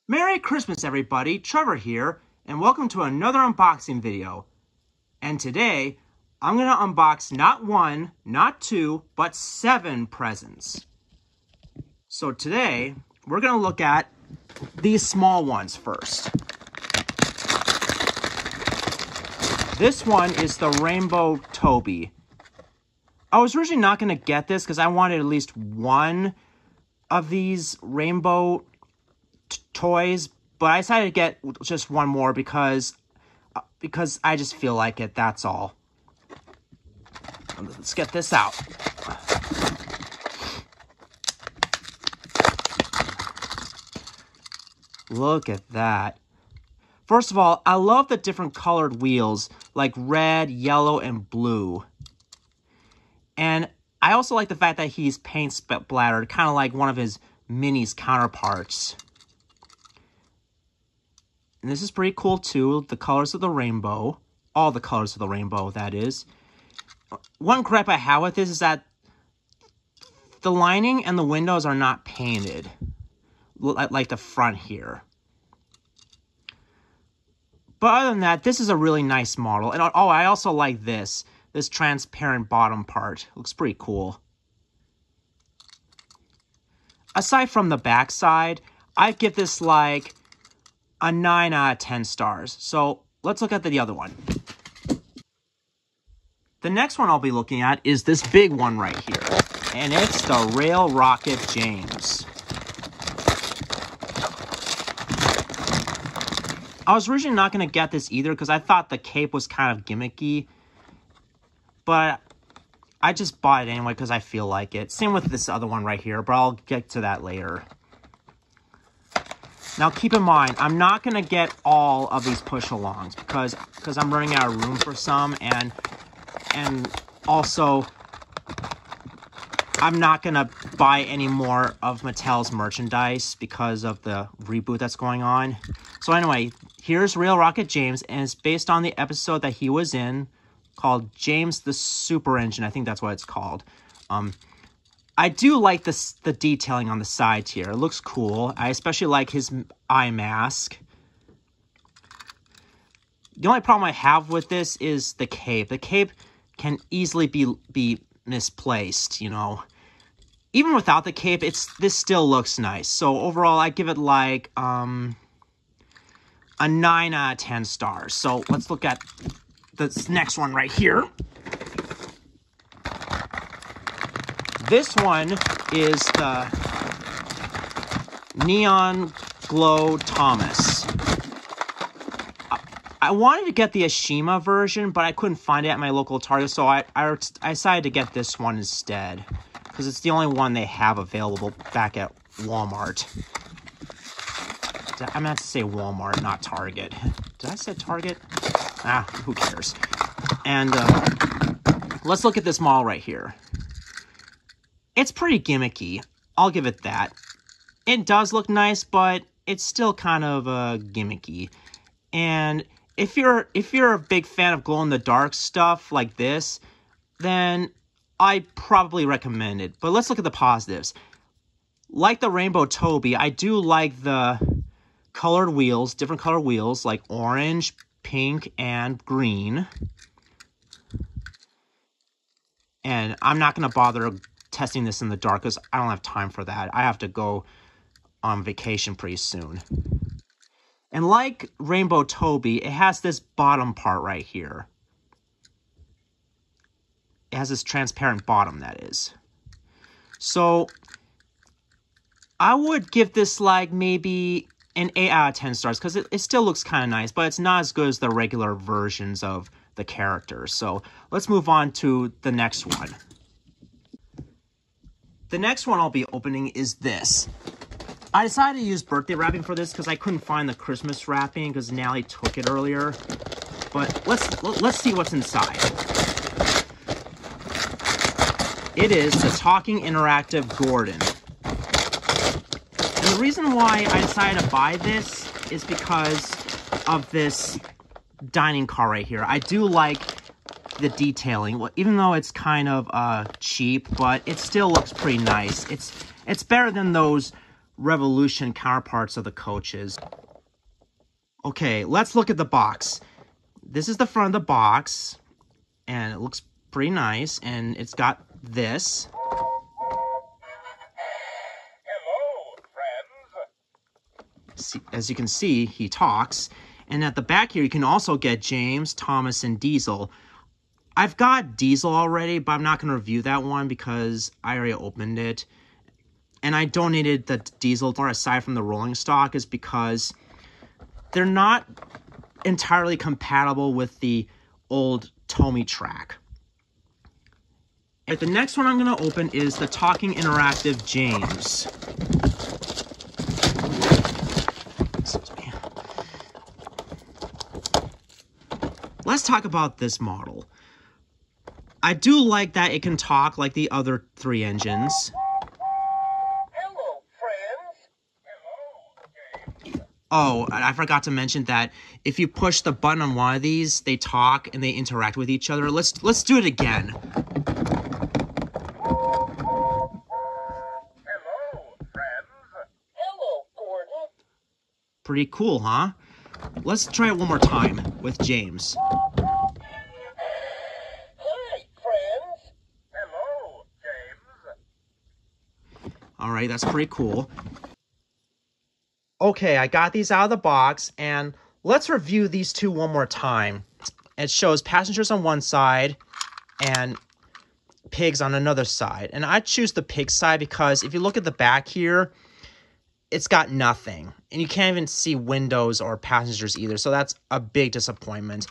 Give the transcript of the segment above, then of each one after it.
Merry Christmas, everybody. Trevor here, and welcome to another unboxing video. And today, I'm going to unbox not one, not two, but 7 presents. So today, we're going to look at these small ones first. This one is the Rainbow Toby. I was originally not going to get this because I wanted at least one of these rainbow toys, but I decided to get just one more because I just feel like it, that's all. Let's get this out. Look at that. First of all, I love the different colored wheels, like red, yellow, and blue. And I also like the fact that he's paint splattered, kind of like one of his Minnie's counterparts. And this is pretty cool too, the colors of the rainbow. All the colors of the rainbow, that is. One gripe I have with this is that the lining and the windows are not painted, like the front here. But other than that, this is a really nice model. And oh, I also like this transparent bottom part. Looks pretty cool. Aside from the back side, I'd give this like a 9 out of 10 stars. So let's look at the other one. The next one I'll be looking at is this big one right here. And it's the Rail Rocket James. I was originally not going to get this either because I thought the cape was kind of gimmicky. But I just bought it anyway because I feel like it. Same with this other one right here, but I'll get to that later. Now keep in mind, I'm not going to get all of these push-alongs because I'm running out of room for some, and also I'm not going to buy any more of Mattel's merchandise because of the reboot that's going on. So anyway, here's Rail Rocket James, and it's based on the episode that he was in called James the Super Engine. I think that's what it's called. I do like the detailing on the sides here. It looks cool. I especially like his eye mask. The only problem I have with this is the cape. The cape can easily be misplaced, you know. Even without the cape, this still looks nice. So overall, I give it like a 9 out of 10 stars. So let's look at this next one right here. This one is the Neon Glow Thomas. I wanted to get the Ashima version, but I couldn't find it at my local Target, so I decided to get this one instead, because it's the only one they have available back at Walmart. I meant to say Walmart, not Target. Did I say Target? Ah, who cares? And let's look at this model right here. It's pretty gimmicky. I'll give it that. It does look nice, but it's still kind of gimmicky. And if you're a big fan of glow-in-the-dark stuff like this, then I probably recommend it. But let's look at the positives. Like the Rainbow Toby, I do like the colored wheels, different colored wheels, like orange, pink, and green. And I'm not going to bother testing this in the dark because I don't have time for that. I have to go on vacation pretty soon. And like Rainbow Toby, it has this bottom part right here. It has this transparent bottom, that is. So I would give this like maybe an 8 out of 10 stars because it still looks kind of nice, but it's not as good as the regular versions of the characters. So let's move on to the next one. The next one I'll be opening is this. I decided to use birthday wrapping for this because I couldn't find the Christmas wrapping because Nally took it earlier. But let's see what's inside. It is the Talking Interactive Gordon. And the reason why I decided to buy this is because of this dining car right here. I do like the detailing, even though it's kind of cheap, but it still looks pretty nice. It's better than those Revolution counterparts of the coaches. Okay, let's look at the box. This is the front of the box, and it looks pretty nice, and it's got this. Hello, friends. See, as you can see, he talks. And at the back here, you can also get James, Thomas, and Diesel. I've got Diesel already, but I'm not going to review that one because I already opened it. And I donated the Diesel door aside from the rolling stock is because they're not entirely compatible with the old Tomy track. And the next one I'm going to open is the Talking Interactive James. Excuse me. Let's talk about this model. I do like that it can talk like the other 3 engines. Hello, friends. Hello, Oh, I forgot to mention that if you push the button on one of these, they talk and they interact with each other. Let's do it again. Hello, friends. Hello, Gordon. Pretty cool, huh? Let's try it one more time with James. Hi, friends. Hello, James. Alright, that's pretty cool. Okay, I got these out of the box, and let's review these two one more time. It shows passengers on one side and pigs on another side. And I choose the pig side because if you look at the back here, it's got nothing. And you can't even see windows or passengers either, so that's a big disappointment.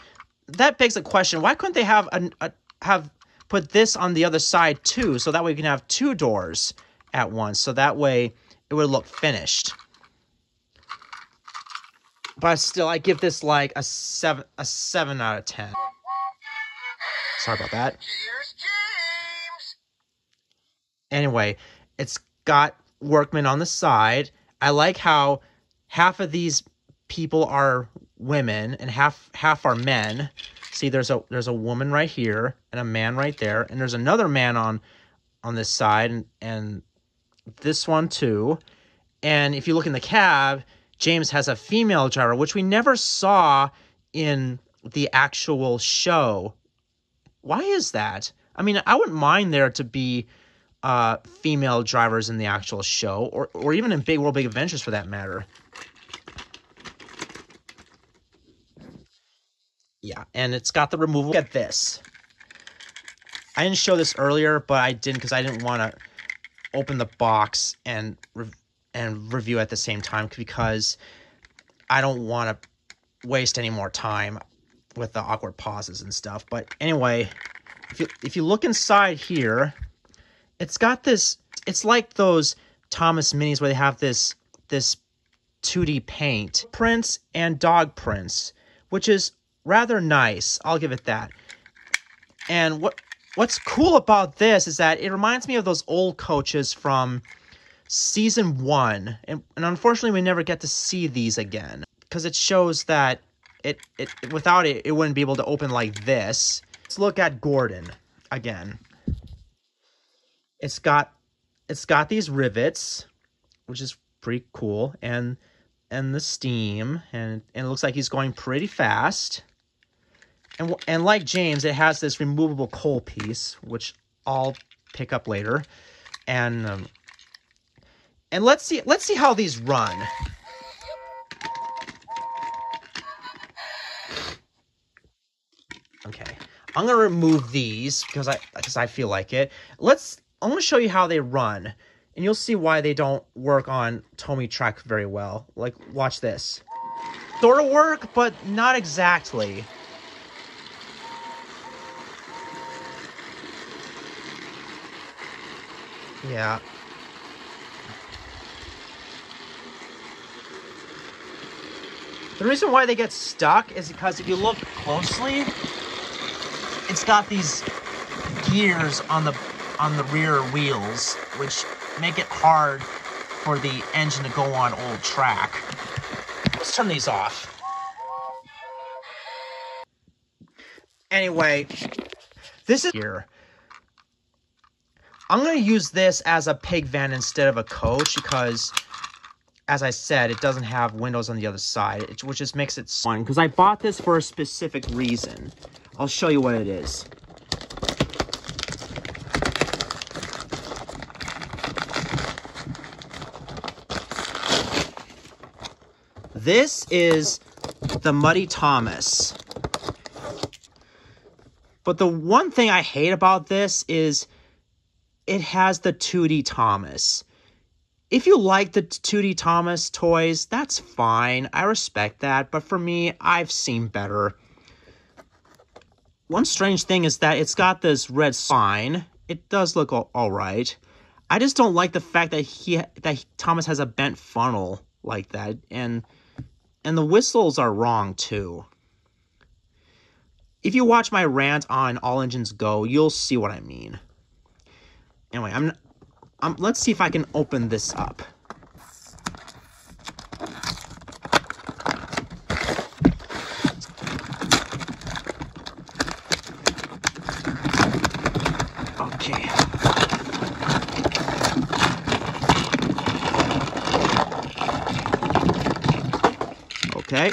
That begs the question, why couldn't they have put this on the other side too, so that way we can have 2 doors at once, so that way it would look finished. But still, I give this like a 7 out of 10. Sorry about that. Cheers, James. Anyway, it's got workmen on the side. I like how half of these people are women and half are men. See, there's a woman right here and a man right there, and there's another man on this side and this one too. And if you look in the cab, James has a female driver, which we never saw in the actual show. Why is that? I mean, I wouldn't mind there to be female drivers in the actual show, or even in Big World Big Adventures for that matter. Yeah, and it's got the removable. Look at this. I didn't show this earlier, but I didn't because I didn't want to open the box and review at the same time because I don't want to waste any more time with the awkward pauses and stuff. But anyway, if you look inside here, it's got this. It's like those Thomas Minis where they have this 2D paint prints and dog prints, which is rather nice. I'll give it that. And what's cool about this is that it reminds me of those old coaches from season 1, and unfortunately we never get to see these again because it shows that without it wouldn't be able to open like this. Let's look at Gordon again. It's got these rivets, which is pretty cool, and the steam, and it looks like he's going pretty fast. And like James, it has this removable coal piece, which I'll pick up later. And let's see how these run. Okay, I'm gonna remove these because I feel like it. I'm gonna show you how they run, and you'll see why they don't work on Tomy track very well. Like, watch this. Sort of work, but not exactly. Yeah. The reason why they get stuck is because if you look closely, it's got these gears on the rear wheels, which make it hard for the engine to go on old track. Let's turn these off. Anyway, this is here. I'm going to use this as a pig van instead of a coach because as I said, it doesn't have windows on the other side, which just makes it fun. Because I bought this for a specific reason. I'll show you what it is. This is the Muddy Thomas. But the one thing I hate about this is it has the 2D Thomas. If you like the 2D Thomas toys, that's fine. I respect that. But for me, I've seen better. One strange thing is that it's got this red sign. It does look all right. I just don't like the fact that Thomas has a bent funnel like that. And the whistles are wrong too. If you watch my rant on All Engines Go, you'll see what I mean. Anyway, let's see if I can open this up. Okay. Okay.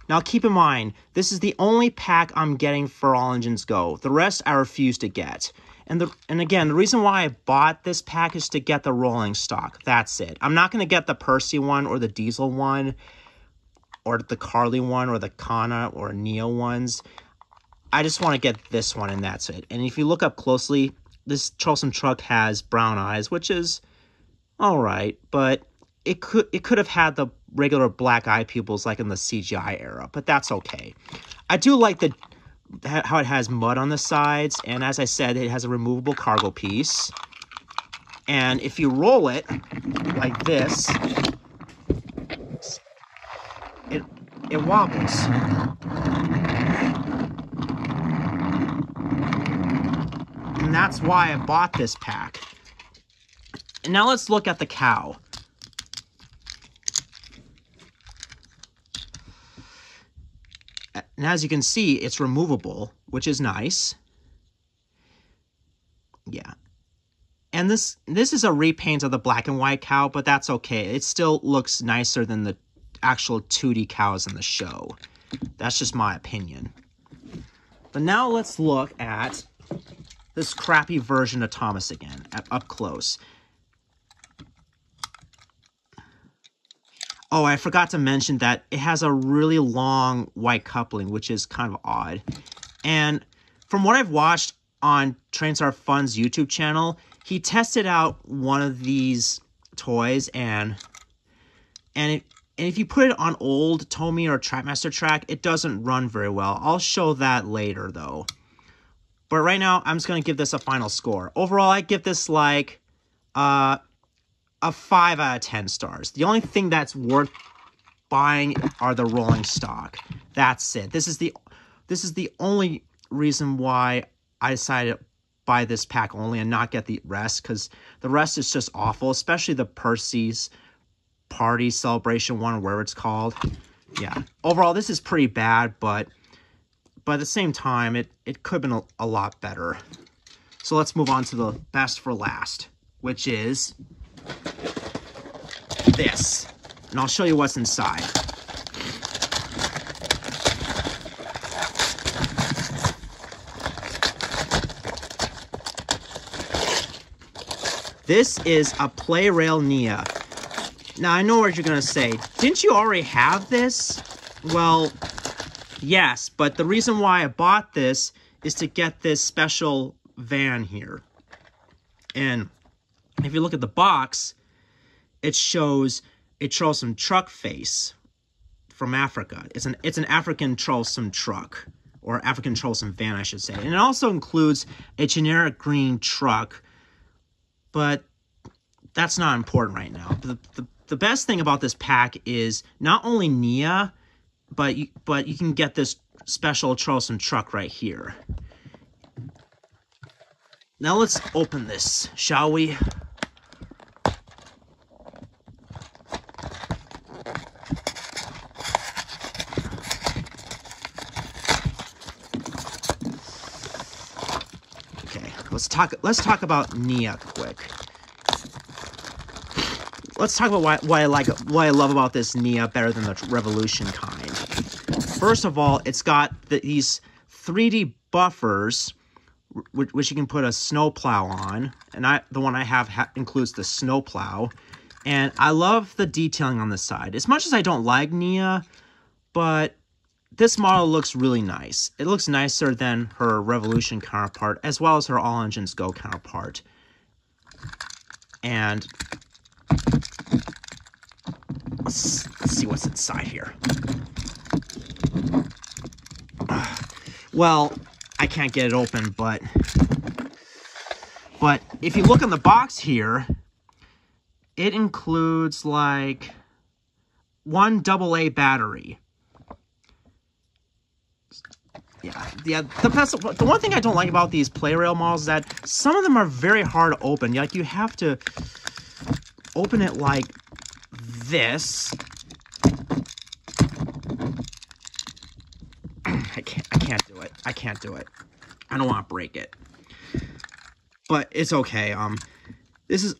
Now keep in mind, this is the only pack I'm getting for All Engines Go. The rest I refuse to get. And again, the reason why I bought this pack is to get the rolling stock. That's it. I'm not going to get the Percy one or the Diesel one or the Carly one or the Kana or Neo ones. I just want to get this one and that's it. And if you look up closely, this Troublesome Truck has brown eyes, which is all right, but it could have had the regular black eye pupils like in the CGI era, but that's okay. I do like how it has mud on the sides, and as I said, it has a removable cargo piece. And if you roll it like this, it wobbles. And that's why I bought this pack. And now let's look at the cow. And as you can see, it's removable, which is nice. Yeah. And this is a repaint of the black and white cow, but that's okay. It still looks nicer than the actual 2D cows in the show. That's just my opinion. But now let's look at this crappy version of Thomas again, up close. Oh, I forgot to mention that it has a really long white coupling, which is kind of odd. And from what I've watched on Trainstar Fun's YouTube channel, he tested out one of these toys, and if you put it on old Tomy or Trackmaster track, it doesn't run very well. I'll show that later, though. But right now, I'm just going to give this a final score. Overall, I give this like a 5 out of 10 stars. The only thing that's worth buying are the rolling stock. That's it. This is the only reason why I decided to buy this pack only and not get the rest, because the rest is just awful, especially the Percy's Party Celebration one, or whatever it's called. Yeah. Overall, this is pretty bad, but at the same time, it could have been a lot better. So let's move on to the best for last, which is this. And I'll show you what's inside. This is a Plarail Nia. Now, I know what you're going to say. Didn't you already have this? Well, yes, but the reason why I bought this is to get this special van here. And if you look at the box, it shows a Troublesome Truck face from Africa. It's an African Troublesome Truck, or African Troublesome van, I should say. And it also includes a generic green truck, but that's not important right now. The best thing about this pack is not only Nia, but you can get this special Troublesome Truck right here. Now let's open this, shall we? Okay, let's talk about Nia quick. let's talk about what I love about this Nia better than the Revolution kind. First of all, it's got these 3D buffers, which you can put a snowplow on, and the one I have includes the snowplow, and I love the detailing on the side. As much as I don't like Nia, but this model looks really nice. It looks nicer than her Revolution counterpart, as well as her All Engines Go counterpart. And let's see what's inside here. Well, I can't get it open, but if you look in the box here, it includes like one AA battery. Yeah. The one thing I don't like about these Plarail models is that some of them are very hard to open. Like, you have to open it like this. I can't do it. I can't do it. I don't want to break it. But it's okay. This is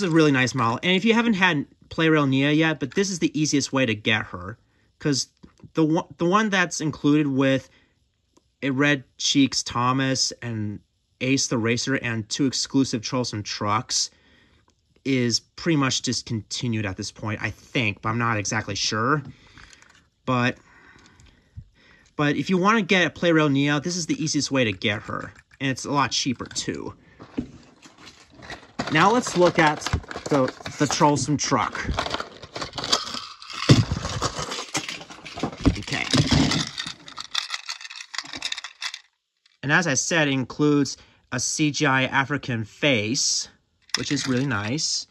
a really nice model. And if you haven't had Plarail Nia yet, but this is the easiest way to get her, because the one that's included with a Red Cheeks Thomas and Ace the Racer and 2 exclusive Troublesome trucks is pretty much discontinued at this point, I think, but I'm not exactly sure. But if you want to get a Plarail Nia, this is the easiest way to get her, and it's a lot cheaper too. Now let's look at the Troublesome truck. Okay. And as I said, it includes a CGI African face, which is really nice.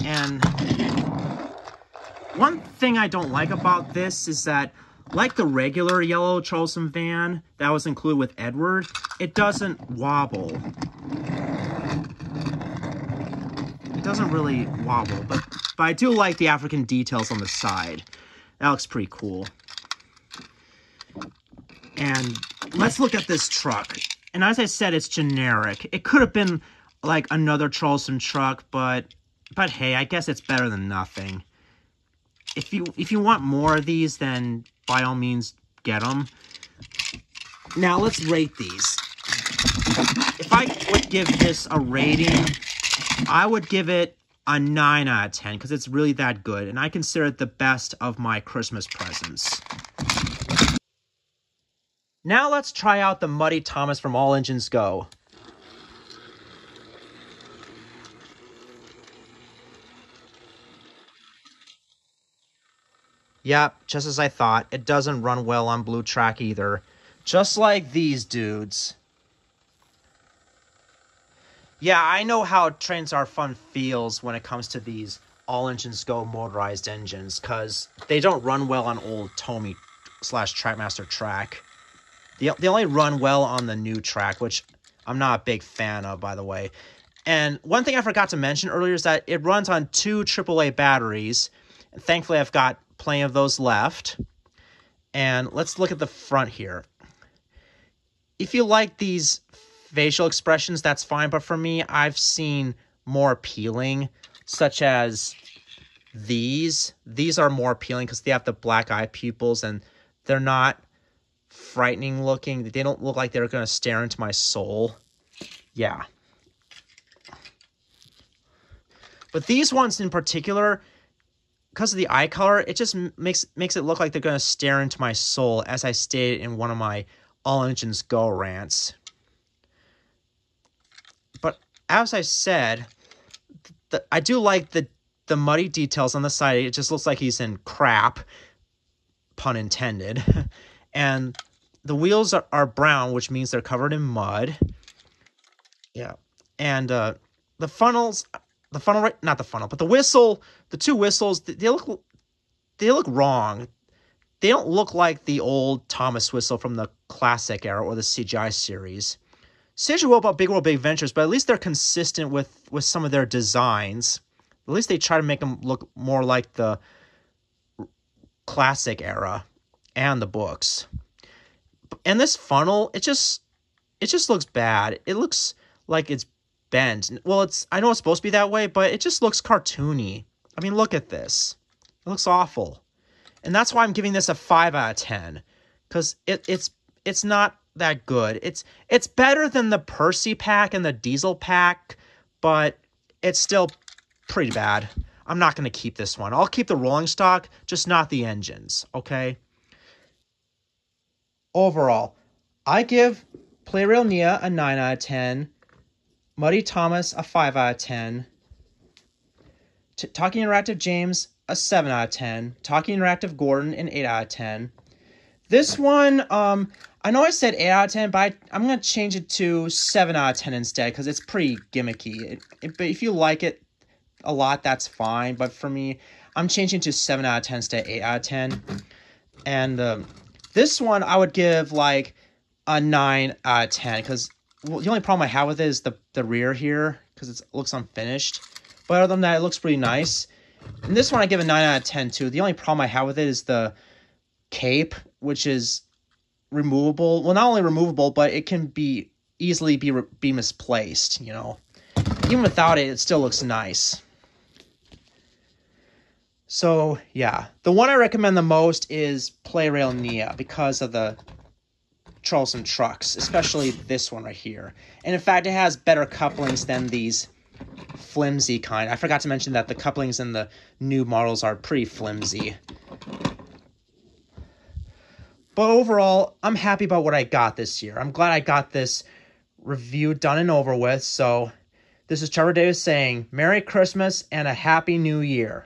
And one thing I don't like about this is that, like the regular yellow Troublesome van that was included with Edward, it doesn't wobble. It doesn't really wobble, but I do like the African details on the side. That looks pretty cool. And let's look at this truck. And as I said, it's generic. It could have been like another Troublesome truck, but hey, I guess it's better than nothing. If you want more of these, then by all means get them. Now let's rate these. If I would give this a rating, I would give it a 9 out of 10 because it's really that good, and I consider it the best of my Christmas presents. Now let's try out the Muddy Thomas from All Engines Go. Yep, just as I thought, it doesn't run well on Blue Track either. Just like these dudes. Yeah, I know how Trains Are Fun feels when it comes to these All Engines Go motorized engines, because they don't run well on old Tomy / Trackmaster track. They only run well on the new track, which I'm not a big fan of, by the way. And one thing I forgot to mention earlier is that it runs on 2 AAA batteries. And thankfully, I've got plenty of those left. And let's look at the front here. If you like these facial expressions, that's fine. But for me, I've seen more appealing, such as these. These are more appealing because they have the black eye pupils and they're not frightening looking. They don't look like they're going to stare into my soul. Yeah. But these ones in particular, because of the eye color, it just makes it look like they're going to stare into my soul, as I stated in one of my All Engines Go rants. But as I said, I do like the muddy details on the side. It just looks like he's in crap, pun intended. And the wheels are brown, which means they're covered in mud. Yeah. And the whistle, the 2 whistles, they look wrong. They don't look like the old Thomas whistle from the classic era or the CGI series. Say well about Big World Big Ventures, but at least they're consistent with some of their designs. At least they try to make them look more like the classic era and the books. And this funnel, it just looks bad. It looks like it's bent. Well, I know it's supposed to be that way, but it just looks cartoony. I mean, look at this. It looks awful. And that's why I'm giving this a 5 out of 10. Because it's not that good. It's better than the Percy pack and the Diesel pack, but it's still pretty bad. I'm not going to keep this one. I'll keep the rolling stock, just not the engines, okay? Overall, I give Play-Rail Nia a 9 out of 10, Muddy Thomas a 5 out of 10, Talking Interactive James a 7 out of 10, Talking Interactive Gordon an 8 out of 10. This one, I know I said 8 out of 10, but I'm going to change it to 7 out of 10 instead because it's pretty gimmicky. But if you like it a lot, that's fine. But for me, I'm changing to 7 out of 10 instead of 8 out of 10. And this one, I would give like a 9 out of 10 because the only problem I have with it is the rear here because it looks unfinished. But other than that, it looks pretty nice. And this one, I give a 9 out of 10 too. The only problem I have with it is the cape, which is removable. Well, not only removable, but it can easily be misplaced, you know. Even without it, it still looks nice. So, yeah. The one I recommend the most is Play-Rail Nia because of the troublesome trucks, especially this one right here. And in fact, it has better couplings than these flimsy kind. I forgot to mention that the couplings in the new models are pretty flimsy. But overall, I'm happy about what I got this year. I'm glad I got this review done and over with. So this is Trevor Davis saying Merry Christmas and a Happy New Year.